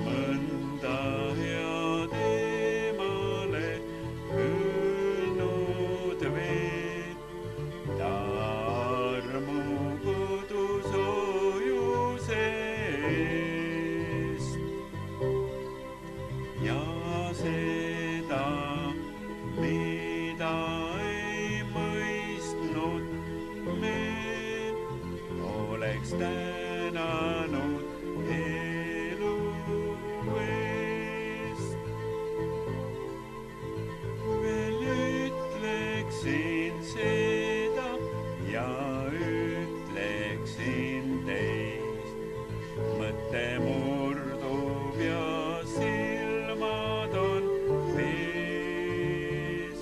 mõnda head emale öelnud veel. Ta armu kodusojuse eest ja seda, mida ei mõistnud me, oleks tänanud elu eest. Veel ütleksin seda ja ütleksin teist, mõte murdub ja silmad on vees.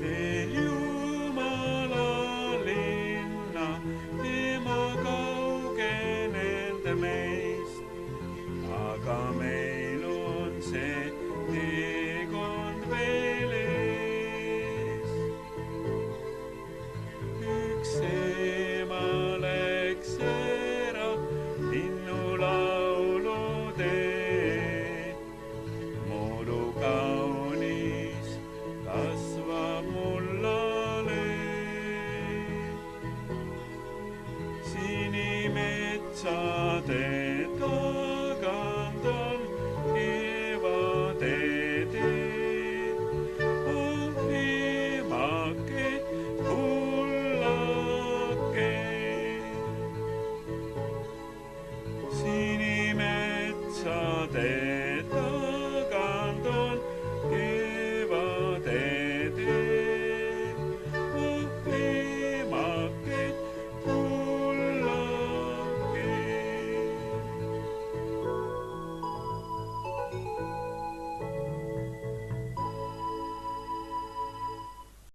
Veel Jumala linna tema kaugenenud meist, aga meil on see teekond veel ees. Üks ema läks ära linnulaulu teed, muidu kaunis kasvab mullaleed. Sinimetsade tagant on kevade teed. Oh emake, kullake, sinimetsade